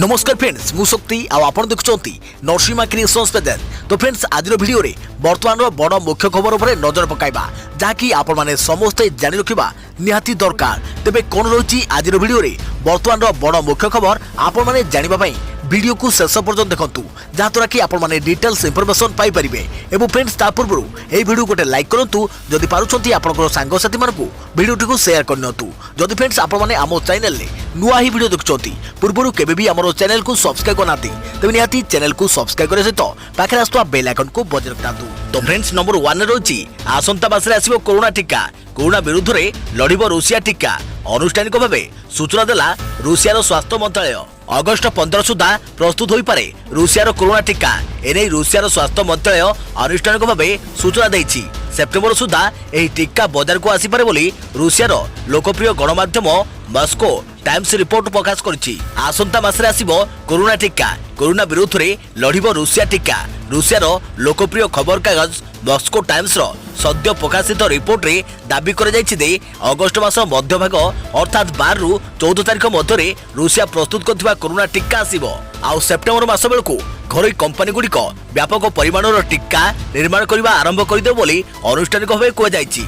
नमस्कार फ्रेंड्स मु शक्ति आपण देखुंती नरसिंहा क्रिएशंस पेज। तो फ्रेंड्स आज वीडियो रे वर्तमान बड़ मुख्य खबर उपर नजर पकाइबा जहाँकि आपण माने समस्ते जानि रखिबा निहाती दरकार। तेबे कोन रही आज वीडियो रे वर्तमान बड़ मुख्य खबर आपण माने जानिबा पई वीडियो को शेष पर्यंत देखंतु जहाँद्वारा कि आपण माने डिटेल्स इंफॉर्मेशन पाई परिबे। एवं फ्रेंड्स ता पूर्व ए वीडियो गोटे लाइक करंतु जदि पारुछंती आपनकर सांग साथी मानकु वीडियो को शेयर करनतु। जदि फ्रेंड्स आपण माने आमो चैनल ले नुआ ही वीडियो देखुछंती पूर्वरु केबे भी हमरो चैनल को सब्सक्राइब करनाती तबे निहाती चैनल को सब्सक्राइब करे सहित पाखे आस्तुवा बेल आइकन को बजाय रखतातु। तो फ्रेंड्स नंबर 1 रही आसंता मासरे आसीबो कोरोना टीका। कोरोना विरुद्ध रे लड़िबो रूसिया टीका। अनुष्ठानिक भावे सूचना देला रूसियार स्वास्थ्य मंत्रालय। अगस्ट 15 सुधा प्रस्तुत हो पारे रूसियार कोरोना टीका। एने रूसियार स्वास्थ्य मंत्रालय अनुष्ठानिक भावे सूचना देछि। सेप्टेम्बर सुधा एही टीका बाजार को आसी पारे बोली रूसियार लोकप्रिय गणमाध्यम मॉस्को टाइम्स रिपोर्ट प्रकाश करछि। आसंता मासरे आसीबो कोरोना टीका। कोरोना विरुद्ध रे लड़िबो रूसिया टीका। रूसियार लोकप्रिय खबर कागज मॉस्को टाइम्स रो सद्य प्रकाशित रिपोर्ट रे दाबी कर जायछि दे अगस्ट मास मध्यभाग अर्थात 12 रु 14 तारिख मध्य रूसिया प्रस्तुत करथिबा कोरोना टीका आसीबो। आउ सेप्टेम्बर मास बेलकु घरोई कंपनी गुड़िक व्यापक परिमाणर टीका निर्माण करने आरंभ करदे बोली अनुष्ठानिक भाव कहुଯାଇଛି।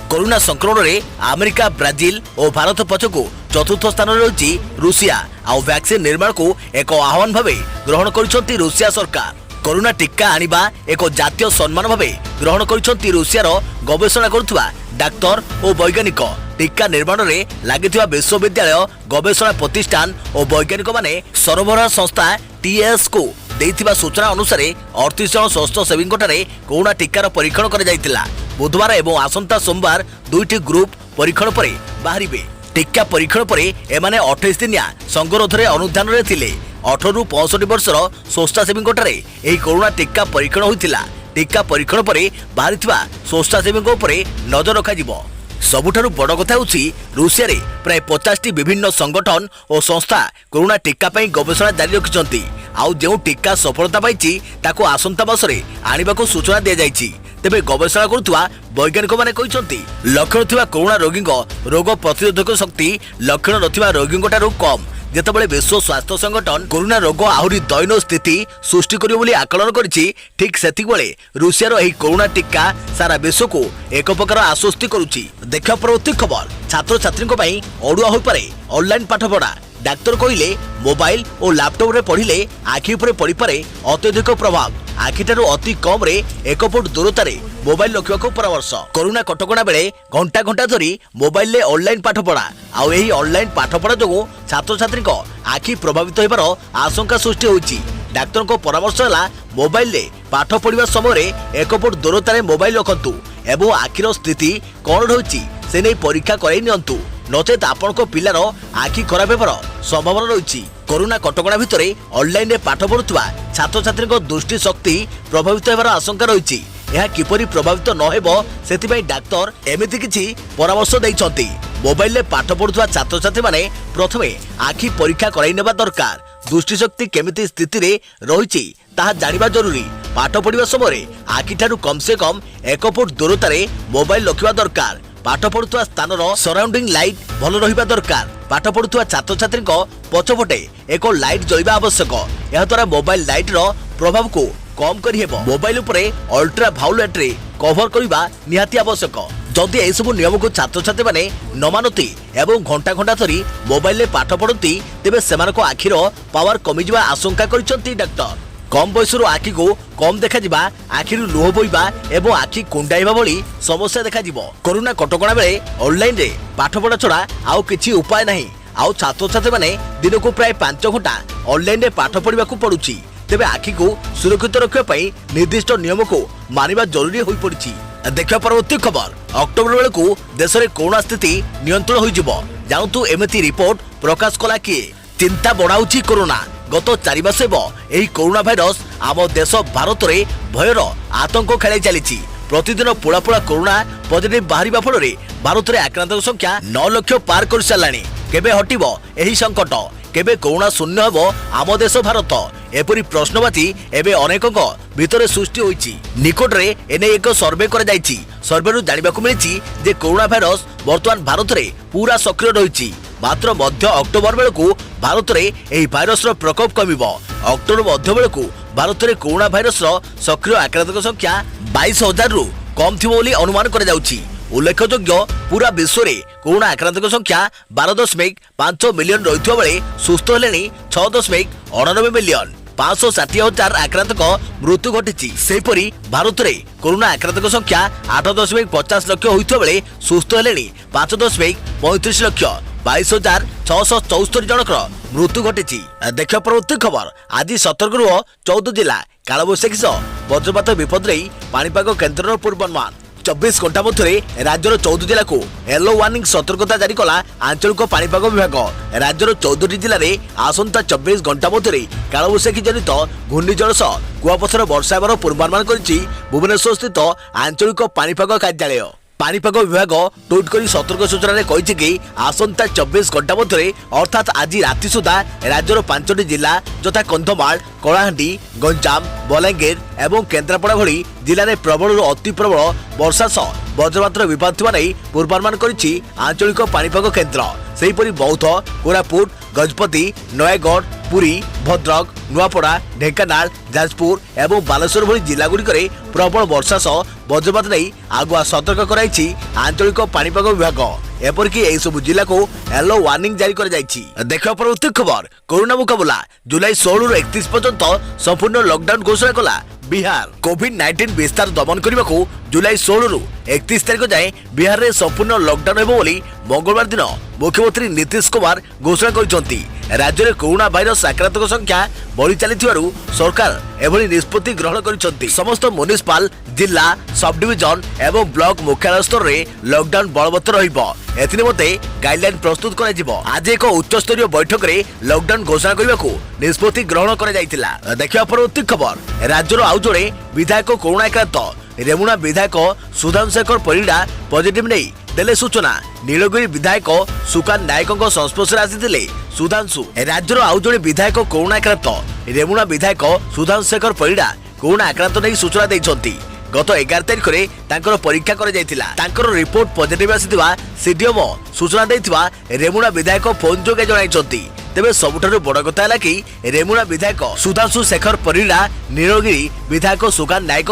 कोरोना संक्रमण में अमेरिका ब्राजिल और भारत पछकु चतुर्थ स्थान रही रूसिया। आउ वैक्सीन निर्माण को एक आह्वान भाव ग्रहण कर रूसिया सरकार। कोरोना टीका आनिबा एक जातीय सम्मान भाव ग्रहण कर रूसियार गवेषणा करुवा डाक्तर और वैज्ञानिक। टीका निर्माण में लगी विश्वविद्यालय गवेषणा प्रतिष्ठान और वैज्ञानिक माने सरबराह संस्था टीएस को देथिबा सूचना अनुसार 38 जन स्वास्थ्यसेवी कोरोना टीकार परीक्षण कर बुधवार एवं आसंता सोमवार दुईटी ग्रुप परीक्षण पर बाहरिबे। टीका परीक्षण पर एमाने 28 दिनिया संगरोध रे अनुध्यान रे थिले। 18 रु 65 वर्षर स्वास्थ्यसेवी एही कोरोना टीका परीक्षण होइतिला। टीका परीक्षण पर बाहरिथिबा स्वास्थ्यसेवी उपरे नजर रखाजिबो। सबुठारु बड़ कथा होछि रूसिया रे प्राय 50टी विभिन्न संगठन और संस्था कोरोना टीका पई गवेषणा जारी रखिसंती। आउ जो टीका सफलता पाइछि ताको आसंता मासरे आनिबाको सूचना दिया जाइछि। तेबे गवेषणा करुवा वैज्ञानिक माने कहिसंती लक्षण थिबा कोरोना रोगी रोग प्रतिरोधक शक्ति लक्षण नथिबा रोगी ठारू कम। जेतेबेले विश्व स्वास्थ्य संगठन कोरोना रोग आहुरी दैन स्थिति सृष्टि करियो बोली आकलन करिछि, ठीक सेतिक बेले रूसियार एही कोरोना टीका सारा विश्व को एक प्रकार आश्वस्ति करुछि। देखा परवर्ती खबर छात्र छात्री पई अड़ुआ हो पारे ऑनलाइन पाठपढ़ा। डाक्तर कहले मोबाइल और लैपटॉप रे पढ़िले आखि उपरे पड़ी पारे अत्यधिक प्रभाव। आखिठारू अति कम रे 1 फुट दूरतार मोबाइल रखा परामर्श। कोरोना कटकणा बेले घंटा घंटा धरी मोबाइल ले ऑनलाइन पाठपढ़ा। आउ एही ऑनलाइन पाठपढ़ा जो छात्र छात्री आखि प्रभावित होबार आशंका सृष्टि होइछि। डाक्तर को परामर्श है मोबाइल ले पाठ पढ़ा समय 1 फुट दूरतार मोबाइल रखंतु एवं आखिर स्थिति कौन रही से नहीं परीक्षा कराई नियंतु, नचेत आपण पिलार आखि खराब होबार संभावना रही। कोरोना कटकणा भितर ऑनलाइन पाठ पढ़ुवा छात्र छात्री दृष्टि शक्ति प्रभावित होबार आशंका रही। यह किपरि प्रभावित न हेबो सेतिबाई डाक्तर एमिति किछि परामर्श दैछंती। मोबाइल ले पाठ पढ़ुवा छात्र छात्री माने प्रथमे आखि परीक्षा कराई नेबा दरकार। दृष्टिशक्ति केमिति स्थिति रे रहिछि ताहा जानिबा जरूरी। पाठ पढ़िबा समय आखिठारू कम से कम 1 फुट दूरतारे मोबाइल रखिबा दरकार। पाठ पढ़ुवा स्थानर सराउंडिंग लाइट भल रहिबा दरकार। पाठ पढ़ुवा छात्र छात्री पछपटे एक लाइट जलिबा आवश्यक। यह द्वारा मोबाइल लाइट रो प्रभाव को कम करि हेबो। मोबाइल उपरे अल्ट्रा भायोलेट रे कवर करिबा निहाती आवश्यक। जदि ए सब नियम को छात्र छात्री माने न मानती एवं घंटा घंटा धरी मोबाइल ले पाठ पढ़ती तेबे सेमानको आखिर पावर कमी जिबा आशंका करिसंती डाक्टर। कम बयसर आखि को कम देखा जिबा, आखिरु लुह बोइबा एवं आखि कुंडाइबा भली समस्या देखा जिवो। कोरोना कटकणा बेले ऑनलाइन रे पाठ पढ़ा छड़ा आउ किछि उपाय नाही। आउ छात्र छात्री माने दिन को प्राय 5 घंटा ऑनलाइन रे पाठ पढ़िबा को पड़ुछि। तेबे आखि को सुरक्षित रखिबा पई निर्दिष्ट नियम को मानिबा जरूरी होई पड़िछि। देखा परवर्ती खबर अक्टोबर बेले को देश रे कोरोना स्थिति नियंत्रण होई जिवो। जानतु एमिति रिपोर्ट प्रकाश कला कि चिंता बढ़ाउछि कोरोना। गत 4 मास एही कोरोना भाइरस आम देश भारत रे भयर आतंक खेलाई चली। प्रतिदिन पोड़ा पोड़ा कोरोना पॉजिटिव बाहरिबा फल भारत में आक्रांत संख्या 9 लाख पार कर साराणी। केबे हटिबो एही संकट, केबे कोरोना शून्य हेबो आम देश भारत, एपरी प्रश्नवाची एबे अनेकक भितर सृष्टि होईछि। निकट रे एने एक सर्वे करा जाईछि। सर्वेरु जानिबाकु मिलिछि जे कोरोना भाइरस वर्तमान भारत रे पूरा सक्रिय रहिछि। मात्र मध्य अक्टोबर बेलू भारत में यह भाइरस प्रकोप कमिब। अक्टोबर मध्य बेलू भारत में कोरोना भाइरस सक्रिय आक्रांतक संख्या 22,000 रु कम थी अनुमान कर उल्लेखयोग्य पूरा विश्व में कोरोना आक्रांतक संख्या 12.5 मिलियन रही बेले सुस्थ हेले 6.89 मिलियन। 560,000 आक्रांतक मृत्यु घटी। सेहीपरि भारत में कोरोना आक्रांतक संख्या 8.50 लक्ष होता बेले सुस्थ हेले 5.35 लक्ष। 22,674 जनकर मृत्यु घटी। देखिए परवर्ती खबर। आज सतर्क रुह 14 जिला कालबैशाखी सह वज्रपात विपद नहीं पाणीपाग केन्द्र पूर्वानुमान। 24 घंटा मध्य राज्यर 14 जिला को येलो वार्निंग सतर्कता जारी कला आंचलिक पाणीपाग विभाग। राज्यर 14 जिले में आसंता 24 घंटा मध्य कालबैशाखी जनित घूर्णिझड़ सह कुआपथर वर्षा हेबार पूर्वानुमान करिछि भुवनेश्वर स्थित आंचलिक पाणीपाग कार्यालय। पाणीपाग विभाग ट्वीट कर सतर्क सूचना में कही कि आसंता 24 घंटा मध्य अर्थात आज राति सुधा राज्यर 5टी जिला यथा कंधमाल, कलाहांडी, गंजाम, बलांगीर एवं केन्द्रापड़ा भली जिले में प्रबल अति प्रबल वर्षा सह वज्रपातर विपद थिबा नै पूर्वानुमान करिछि आंचलिक पाणीपाग केन्द्र। सेहीपरि बौद्ध, कोरापुट, गजपति, नयगढ़, पुरी, भद्रक, नुआपड़ा, ढेंकानाल, जाजपुर एवं बालेश्वर भली जिलागुड़िक प्रबल वर्षा सह वज्रपात नहीं आगुआ सतर्क कराई आंचलिक पाणीपाग विभाग। एपरिकी यही सब जिला को येलो वार्निंग जारी कर जाइछि। देखा परवर्ती खबर। कोरोना मुकाबला जुलाई 16 रु 31 पर्यंत संपूर्ण लॉकडाउन घोषणा कला बिहार। कोविड-19 विस्तार दमन करने को जुलाई 16 रु 31 तारिख जाए बिहार में संपूर्ण लॉकडाउन हेबो बोली मंगलवार दिन मुख्यमंत्री नीतीश कुमार घोषणा करिसंती। राज्य में कोरोना भाइरस आक्रांतक संख्या बढ़ी चली सरकार एभली निष्पत्ति ग्रहण करिसंती। समस्त म्युनिसिपाल, जिला, सब डिविजन एवं ब्लॉक मुख्यालय स्तर में लॉकडाउन बलवत्तर रहिबो। एथिनिमते गाइडलाइन प्रस्तुत कराଯିबो। आज एक उच्च स्तरीय बैठक में लॉकडाउन घोषणा करने को निष्पत्ति ग्रहण करा जायतिला। देखिया परवर्ती खबर। राज्यर आउ जणे विधायक कोरोना आक्रांत रेमुणा विधायक सुधांशु शेखर परिडा पॉजिटिव नहीं देले सूचना। नीलगिरी विधायक सुकान नायक संस्पर्श आसी सुधांशु। राज्यर आउ जणे विधायक कोरोना आक्रांत रेमुणा विधायक सुधांशु शेखर परिडा कोरोना आक्रांत नहीं सूचना देइछंती। गत 11 तारिख में तांकर परीक्षा कर जायतिला। तांकर रिपोर्ट पॉजिटिव आसीथिबा सीडीएम सूचना देइथिबा रेमुणा विधायक फोन जोगे जणाइछंती। तेबे सबुठारु बड़ कथा है कि रेमुणा विधायक सुधांशु शेखर परिडा नीलगिरी विधायक सुकान नायक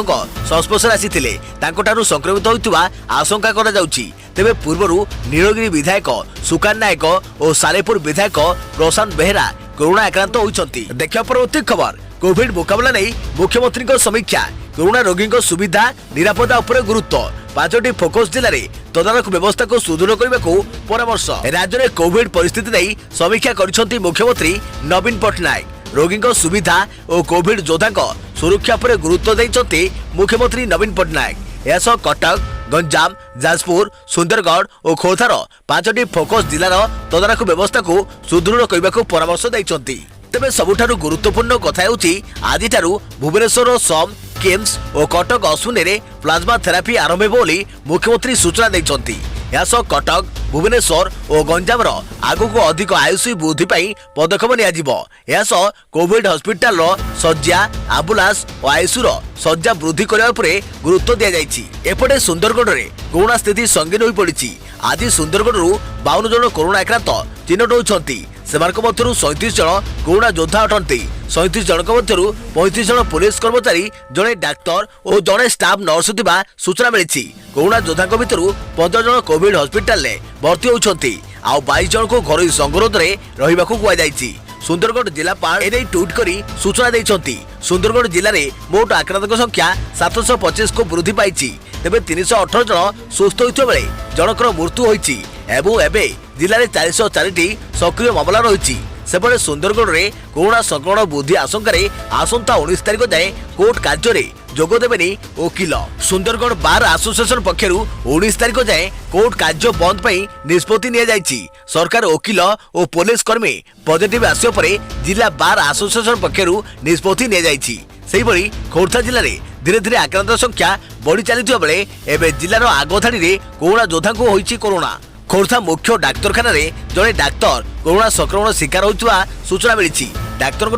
संस्पर्श आसीथिले तांकोठारु संक्रमित होइथिबा आशंका करा जाउछि। तेबे पूर्वरु नीलगिरी विधायक सुकान नायक और सालेपुर विधायक प्रशांत बेहेरा कोरोना आक्रांत होइछंती। देखिया परवर्ती खबर। कोविड मुकाबला नहीं मुख्यमंत्री समीक्षा। कोरोना रोगी सुविधा निरापदा उपर गुरुत्व। 5टी फोकस जिले में तदारख व्यवस्था को सुदृढ़ करने को परामर्श। राज्य में कोविड परिस्थिति नहीं समीक्षा करिसेंती मुख्यमंत्री नवीन पट्टनायक। रोगी सुविधा और कोविड योद्धा सुरक्षा पर गुरुत्व देइछंती मुख्यमंत्री नवीन पट्टनायक। यह कटक, गंजाम, जाजपुर, सुंदरगढ़ और खोर्धार 5टी फोकस जिलार तदारख व्यवस्था को सुदृढ़ करने को परामर्श देइछंती। तेबे सबुठारु गुरुत्वपूर्ण कथा हेउछि आजि ठारु भुवनेश्वर सम किम्स और कटक अश्विनी रे प्लाज्मा थेरापी आरंभ बोली मुख्यमंत्री सूचना देइछंती। यासो कटक, भुवनेश्वर और गंजाम आगु को अधिक आयुष वृद्धि पाई पदक्षेप नियाजिबो। यासो कोविड हॉस्पिटल सज्जा, एम्बुलेंस और आयुषर सज्जा वृद्धि करने पर गुरुत्व दिया जाइछि। एपटे सुंदरगढ़ रे कोरोना स्थिति संगीन होई पड़िछि। आज सुंदरगढ़ 52 जन कोरोना आक्रांत चिन्हट होइछंती। सेमानक मध्यरु 37 जन कोरोना योद्धा अटंती। 37 जनक मध्यरु 35 जन पुलिस कर्मचारी, जड़े डाक्तर और जड़े स्टाफ नर्स थिबा सूचना मिली। कोरोना योद्धाक भितरु 15 जन कोविड हॉस्पिटल में भर्ती होइछंती। आउ 22 जन को घर संगरोध में रहिबाकू कुआ जाइछि। सुंदरगढ़ जिलापाल एने ट्वीट करी सूचना देइछंती। सुंदरगढ़ जिले में मोट आक्रांतक संख्या 725 को वृद्धि पाइछि। तेबे 318 जन सुस्थ होइथिबा बेले जनकर मृत्यु होइछि एवं एबे जिले में 404टी सक्रिय मामला रही। सेपटे सुंदरगढ़ में कोरोना संक्रमण वृद्धि आशंकारे आसंता 19 तारिख जाए कोर्ट कार्य जोगदेवेनी वकिल। सुंदरगढ़ बार एसोसिएशन पक्षर 19 तारिख जाए कोर्ट कार्य बंद पर निष्पत्ति निया जाइछि। सरकार वकिल और पुलिस कर्मी पॉजिटिव आसिया परे जिला बार एसोसिएशन पक्षर निष्पत्ति निया जाइछि। सेहिभଳି खोर्धा जिले में धीरे धीरे आक्रांत संख्या बढ़ी चली बेले एवं जिलार आगधाड़ी में कोरोना योद्धा को होइछि कोरोना। खोर्धा मुख्य डाक्तरखाना रे जड़े डाक्तर कोरोना संक्रमण शिकार होइछुआ सूचना मिली। डाक्तर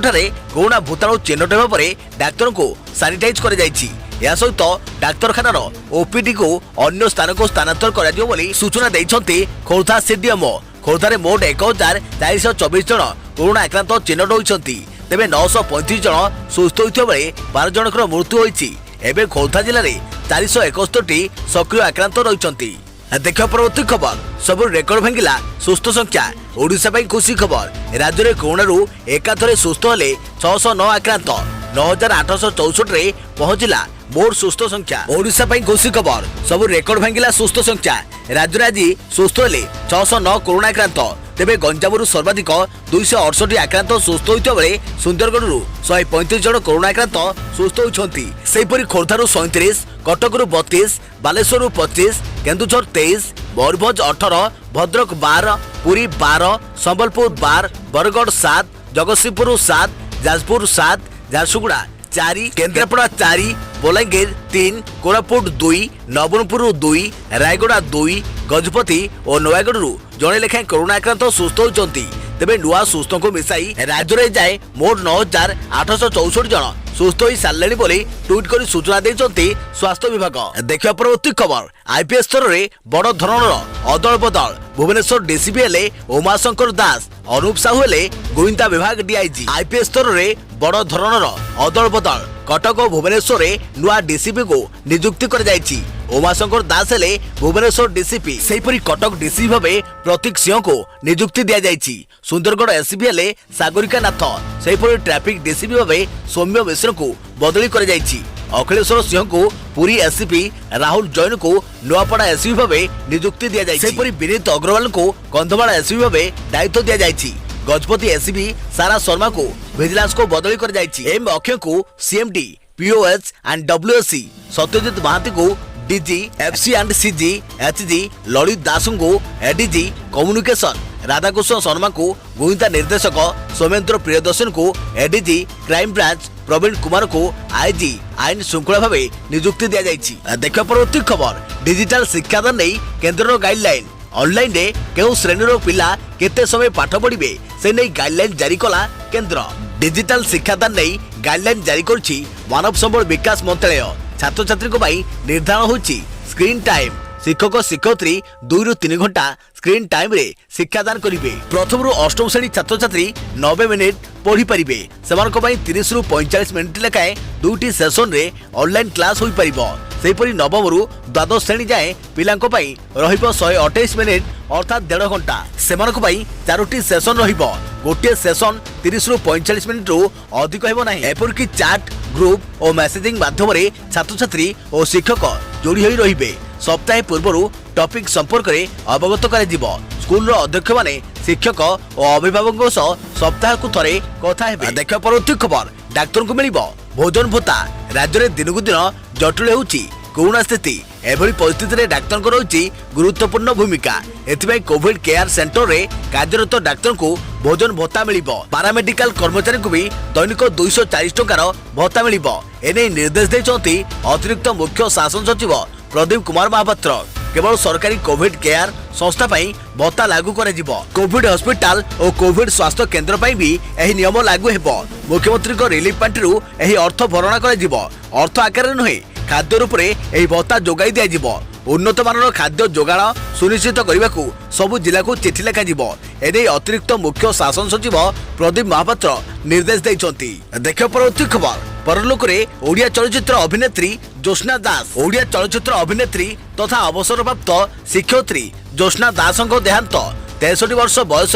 कोरोना भूताणु चिन्हट होगा पर डाक्तर को सानिटाइज कर जाइछि। या सहित डाक्तरखानार ओपीडी को अन्य स्थान को स्थानांतर कर सूचना देइछंती खोर्धा सीडीएम खोर्धारे मोट 1424 जन कोरोना आक्रांत चिन्हट होती तेज 935 जन सुस्थ होता बेले 12 जनकर मृत्यु होती। एवं खोर्धा जिले में 471 सक्रिय आक्रांत रही। देखा परवर्ती खबर सब रेकर्ड भांगिला सुस्थ संख्या ओडिशा पाई खुशी खबर। राज्य में कोरोना एकाथरे सुस्थ हेले 609 आक्रांत 9864 पहुंचला मोट सुस्थ संख्या। ओडिशा पाई खुशी खबर सब रेकर्ड भांगिला सुस्थ संख्या। राज्य में आज सुस्थ हेले 609 कोरोना आक्रांत तेज गंजामु सर्वाधिक 268 आक्रांत सुस्थ होता बेले सुंदरगढ़ 135 जन कोरोना आक्रांत सुस्थ होती। सेहीपरि खोर्धारू 37, कटकरू 32, बालेश्वर 25, केन्दुझर 23, मयूरभंज 18, भद्रक 12, पुरी 12, संबलपुर 12, बरगढ़ 7, जगतसिंहपुर 7, जाजपुर 7, झारसुगुड़ा 4, केन्द्रापड़ा 4, बलांगीर 3, कोरापुट 2, नवरंगपुर 2, रायगड़ा 2, गजपति और नयागढ़ जड़े लेखाएं कोरोना आक्रांत सुस्थ होती। तेज नुआ सुस्थ को मिसाई राज्य में जाए मोट 9864 जन सुस्थ हो सारे बोली ट्वीट कर सूचना देते स्वास्थ्य विभाग। देखा परवर्ती खबर आईपीएस स्तर में बड़ धरणर अदल बदल भुवनेश्वर डीसीपी हेले उमाशंकर दास, अनूप साहू हेले गोइंदा विभाग डीआईजी। आईपीएस स्तर में बड़ धरणर अदल बदल कटक और भुवनेश्वर नुआ डीसीपी को नियुक्ति कर जायछि। उमाशंकर दास हेले भुवनेश्वर डीसीपी। सेहीपरि कटक डीसीपी भावे प्रतीक सिंह को नियुक्ति दिया जायछि। सुंदरगढ़ एसपी हेले सागरिका नाथ। सेहीपरि ट्रैफिक डीसीपी भावे सौम्य मिश्र को बदली कर जायछि। अखिलेश्वर सिंह को पुरी एसपी, राहुल जैन को नुआपड़ा एसपी भावे नियुक्ति दिया जायछि। सेहीपरि विनीत अग्रवाल को कंधमाल एसपी भावे दायित्व दिया जायछि। गजपति एसपी सारा शर्मा को विजिलेंस को बदली कर जायछि। एम अक्षय को CMD, POH and WSC, Satyajit Mahanty को DG, FC and CG, HG, Lalit Das को एडीजी कम्युनिकेशन, राधाकृष्ण शर्मा को गोइंदा निर्देशक, सौमेन्द्र प्रियदर्शन को ADG crime branch, Praveen Kumar को आईजी आईन श्रृंखला भाव नियुक्ति दिया जायछि। देखा परवर्ती खबर डिजिटल शिक्षादान नहीं केन्द्र गाइडलाइन। ऑनलाइन रे केउ श्रेणी पिला केते समय पाठ पढ़िबे से नहीं गाइडलाइन जारी कला केन्द्र। डिजिटल शिक्षादान नहीं गाइडलाइन जारी करछि मानव संबल विकास मंत्रालय। छात्र छात्री को निर्धारण होछि स्क्रीन टाइम। शिक्षक शिक्षयित्री 2 ରୁ 3 घंटा स्क्रीन टाइम रे शिक्षादान करिवे। प्रथम रु अष्टम श्रेणी छात्र छात्री 90 मिनिट पढ़ी पारिबे। सेमानक पई 30 ରୁ 45 मिनिट लेखाएं 2टी सेशन रे ऑनलाइन क्लास होई परिबो। सेहीपरि नवम रु द्वादश श्रेणी जाए पिलांक पई रहिबो 128 मिनिट अर्थात 1.5 घंटा। सेमानक पई 4टी सेशन रहिबो। गोटे सेशन 30 ରୁ 45 मिनिट रु अधिक हेबो नाही। एपरकी चैट, ग्रुप और मेसेजिंग माध्यम रे छात्र छात्री और शिक्षक जोड़ी होई रहिबे। सप्ताह पूर्व टॉपिक संपर्क में अवगत कर स्कूल अध्यक्ष माने शिक्षक और अभिभावकों सह सप्ताह को थरे कथा हेबे। देखा परवर्ती खबर डाक्तर को मिलिबो भोजन भत्ता। राज्य में दिन को दिन जटिल होउची कोरोना स्थिति। एभली परिस्थिति में डाक्तर को रही गुरुत्वपूर्ण भूमिका। एथिबाई कोविड केयर सेंटर रे कार्यरत डाक्तर को भोजन भत्ता मिलिबो। पैरामेडिकल कर्मचारी को भी दैनिक 240 टंकार भत्ता मिलिबो। एने निर्देश देछंती अतिरिक्त मुख्य शासन सचिव प्रदीप कुमार महापात्र। केवल सरकारी कोविड केयर संस्था पाई भत्ता लागू करे जिवो। कोविड हॉस्पिटल और कोविड स्वास्थ्य केंद्र पाई भी एही नियम लागू हेबो। मुख्यमंत्री को रिलीफ पांटिरू एही अर्थ भरणा करे जिवो। अर्थ आकार नुहे खाद्य रूप में एही भत्ता जोगाई दिया जिवो। उन्नत मानर खाद्य जोगाण सुनिश्चित करने को सबु जिला को चिठी लिखा जिवो। एने अतिरिक्त मुख्य शासन सचिव प्रदीप महापात्र निर्देश देइछंती। देखा परवर्ती खबर परलोक रे ओडिया चलचित्र अभिनेत्री ज्योत्स्ना दास। ओडिया चलचित्र अभिनेत्री तथा अवसरप्राप्त शिक्षयित्री ज्योत्स्ना दास देहांत 63 वर्ष बयस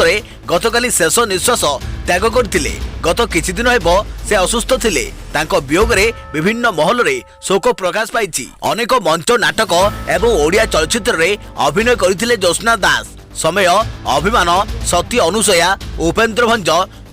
गतकाली शेष निश्वास त्याग करथिले। गत किछि दिन हेबो से असुस्थ थिले। तांको वियोग रे विभिन्न महल रे शोक प्रकाश पाइछि। अनेक मंच नाटक एवं ओडिया चलचित्र रे अभिनय करथिले ज्योत्स्ना दास। समय, अभिमान, सती अनुसया, उपेन्द्र भंज,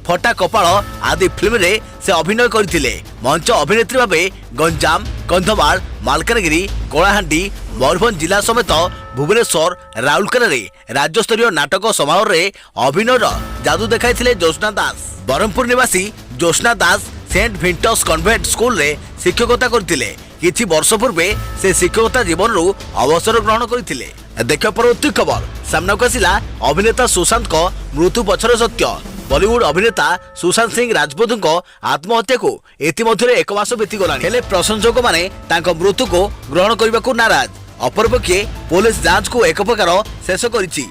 फटा कपाल आदि फिल्म रे से अभिनय करथिले। मंच अभिनेत्री भावे गंजाम, कंधमाल, मालकानगिरी, कलाहांडी, मयूरभंज जिला समेत भुवनेश्वर, राउरकेला रे राज्य स्तरीय नाटक समारोह रे अभिनयर जादू देखाइथिले ज्योत्स्ना दास। बरहमपुर निवासी ज्योत्स्ना दास सेंट विंटर्स कन्वेंट स्कूल रे शिक्षकता करथिले। किछि वर्ष पूर्वे से शिक्षकता जीवन रु अवसर ग्रहण करथिले। देखा परवर्ती खबर सामना को आसिला अभिनेता सुशांत को मृत्यु पछर सत्य। बॉलीवुड अभिनेता सुशांत सिंह राजपूत को आत्महत्या को इतिमध्य 1 मास बीतीगलानी। हेले प्रशंसक माने तांको मृत्यु को ग्रहण करने को नाराज। अपरपक्षे पुलिस जांच को एक प्रकार शेष करिछि।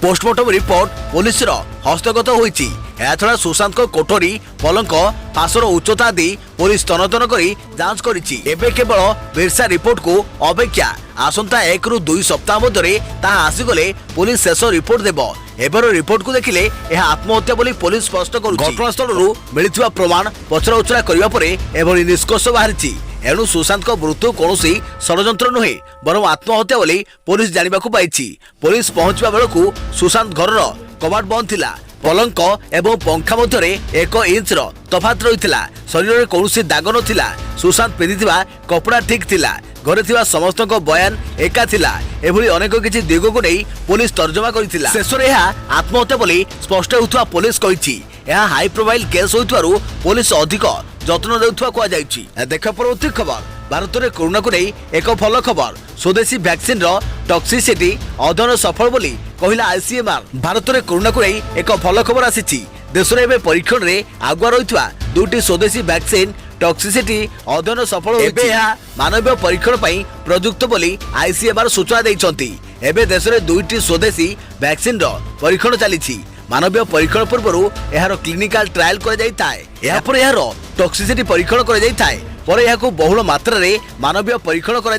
पोस्टमार्टम रिपोर्ट पुलिस हस्तगत होईछि। एथरा सुशांत कोठरी पलंक फासर उच्चता आदि पुलिस तनतन करी जांच करिछि। एबे केवल बिरसा रिपोर्ट को अपेक्षा आसंता 1 ରୁ 2 सप्ताह मध्य ताहा आसीगले पुलिस शेष रिपोर्ट देबो। एबर रिपोर्ट को देखिले यह आत्महत्या बोली पुलिस स्पष्ट करुछि। घटनास्थल मिलिथिबा प्रमाण पचरा उचरा करिबा परे एभली निष्कर्ष बाहरिछि। एणु सुशांत मृत्यु कौनसी षड़यंत्र नुहे बरं आत्महत्या बोली पुलिस जानिबाकु पाइछि। पुलिस पहुंचबा बेलकु सुशांत घरर कबाट बंद थिला। पलंक एवं पंखा मध्य 1 इंचर तफात रही। शरीर में कौन दाग नथिला। सुशांत पिंधिथिबा कपड़ा ठीक थिला। घरे थिबा समस्त बयान एका थिला। एभली अनेक किछि दिग को नहीं पुलिस तर्जमा करिथिला। शेषरे यह आत्महत्या बोली स्पष्ट होउथुवा पुलिस कहिछि। यह हाई प्रोफाइल केस होइथुवारु पुलिस अधिक जत्न देउथुवा कुआ जाइछि। देख परवर्ती खबर भारत में कोरोना को नहीं एक भल खबर। स्वदेशी वैक्सीन टॉक्सिसिटी अध्ययन सफल बोली कहला आईसीएमआर। भारत में कोरोना को नहीं एक भल खबर आसी। देश में परीक्षण में आगुआ रही 2टी स्वदेशी वैक्सीन टॉक्सिसिटी अध्ययन सफल होइछि। मानवीय परीक्षण पर प्रयुक्त बोली आईसीएमआर सूचना देइछंती। एबे देश में 2टी स्वदेशी वैक्सीन परीक्षण चली। मानवीय परीक्षण पूर्व यार क्लिनिकल ट्रायल कर टॉक्सिसिटी परीक्षण कर बहुल मात्रा रे मानवीय परीक्षण कर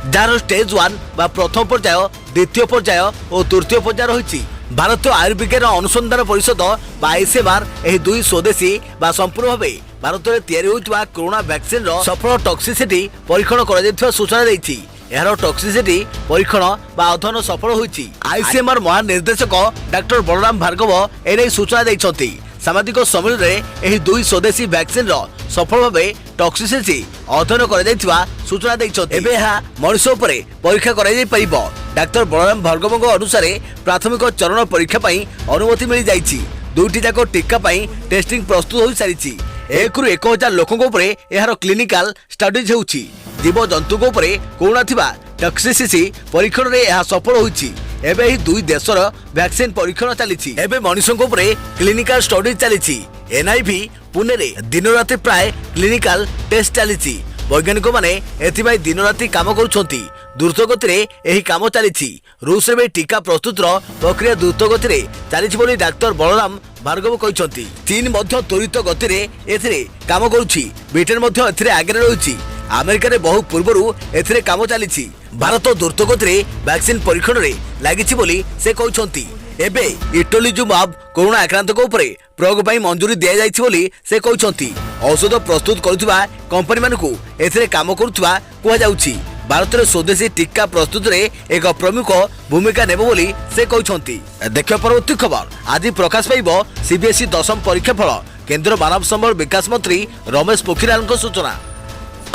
जार स्टेज 1 बा प्रथम पर्याय द्वितीय पर्याय और तृतीय पर्याय रही। भारतीय आयुर्विज्ञान अनुसंधान परिषद बा आईसीएमआर एही 2 स्वदेशी बा संपूर्ण भाव भारत में तैयारी होइतबा कोरोना वैक्सीन सफल टॉक्सिसिटी परीक्षण कर सूचना देइछि। यार टॉक्सिसिटी परीक्षण बा अध्ययन सफल होइछि। आईसीएमआर महानिर्देशक डॉक्टर बलराम भार्गव एने सूचना देइछंती। सामाजिक सम्मेलन में एही 2 स्वदेशी वैक्सीन सफल भाव टॉक्सिसिटी अध्ययन कर सूचना देइछंती। एबे यह मनुष्य उपरे परीक्षा कराई जाई परिबो। डॉक्टर बलराम भार्गव अनुसार प्राथमिक चरण परीक्षा पई अनुमति मिल जाइछि। 2टी जाक टीका पई टेस्टिंग प्रस्तुत हो सारिछि। 1 ରୁ 1000 लोकों उपरे यार क्लिनिकल स्टडीज होउछि। जीव जंतु उपरे कोरोना थिबा टॉक्सिसिटी परीक्षण रे यह सफल होइछि। एबे ही 2 देशर वैक्सीन परीक्षण चली। एबे मनुष्यों उपरे क्लिनिकल स्टडी चली। एनआईवी पुणे रे दिन राति प्राय क्लिनिकल टेस्ट चली। वैज्ञानिक माने एथिबाई दिन राति काम करुछंती। द्रुत गति रे एही काम चली। रूस रे टीका प्रस्तुत प्रक्रिया द्रुत गति रे चली बोली डाक्टर बलराम भार्गव कहते। चीन मध्य त्वरित गति रे एथिरे काम करुछि। ब्रिटेन मध्य एथिरे आगे रहिछि। अमेरिका रे बहु पूर्वरु एथिरे काम चली। भारत द्रुत गति रे वैक्सीन परीक्षण रे लागिछि बोली से कहते। एबे इटोलिजुमाब कोरोना आक्रांतक उपरे प्रयोग पई मंजूरी दिया जाइछि बोली से कहते। औषध प्रस्तुत करुवा कंपनी मानकु एथिरे काम करुवा कुहा जाउछि। भारत में स्वदेशी टीका प्रस्तुत रे एक प्रमुख भूमिका नेब बोली से कहते। देख परवर्ती खबर आज प्रकाश पाइब सीबीएसई 10म परीक्षा फल। केंद्र मानव संबल विकास मंत्री रमेश पोखरियाल सूचना।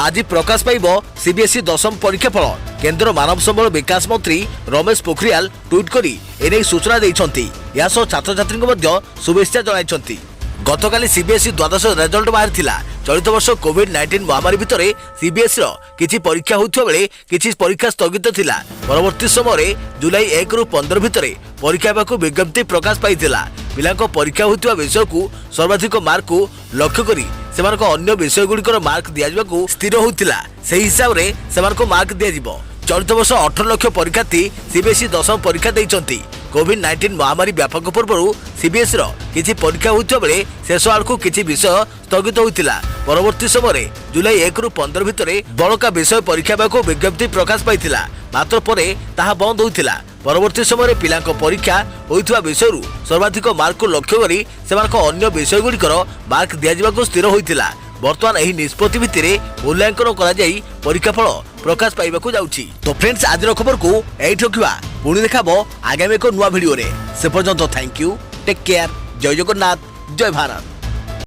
आज प्रकाश पाइब सीबीएसई 10म परीक्षा फल। केंद्र मानव संबल विकास मंत्री रमेश पोखरियाल ट्वीट करी एने सूचना देइछंती। या सह छात्र छात्री मध्य शुभेच्छा जणाइछंती। गतकाली सीबीएसई द्वादश रिजल्ट बाहर थिला। चलित वर्ष कोविड-19 महामारी भितर सीबीएसई किछि परीक्षा होइथबा बेले किछि परीक्षा स्थगित थिला। परवर्ती समय जुलाई 1 ରୁ 15 भितर परीक्षा हेबाकू विज्ञप्ति प्रकाश पाइथिला। पिलांको परीक्षा होइथबा विषय को सर्वाधिक मार्क को लक्ष्य करी सेमानको अन्य विषय गुड़िकर मार्क दियाजिबाकू स्थिर होइथिला। सेही हिसाब रे सेमानको मार्क दियाजिबो। चलित वर्ष 18 लाख परीक्षार्थी सीबीएसई 10म परीक्षा देइछंती। कोविड-19 महामारी व्यापक पूर्व सीबीएसई किछि परीक्षा होइथबा बेले शेष आड़कू किछि विषय स्थगित होइथिला। परवर्ती समय जुलाई 1 ରୁ 15 भितर बड़का विषय परीक्षा हेबाकू विज्ञप्ति प्रकाश पाइथिला। मात्र परे ताहा बंद होइथिला। परवर्ती समय पिलांको परीक्षा होइथबा विषयरु सर्वाधिक मार्क को लक्ष्य करी सेमानको अन्य विषय गुड़िकर मार्क दियाजिबाकू स्थिर होइथिला। बर्तमान एही निष्पत्ति भित्तिरे मूल्यांकन करा जाई परीक्षा फल प्रकाश पाइबाकू जाउछि। तो फ्रेंड्स आज खबर को एठी रखिबा। पुणी देखाबो आगामी एक नुआ भिडियो रे। से पर्यंत थैंक यू, टेक केयर, जय जगन्नाथ, जय भारत।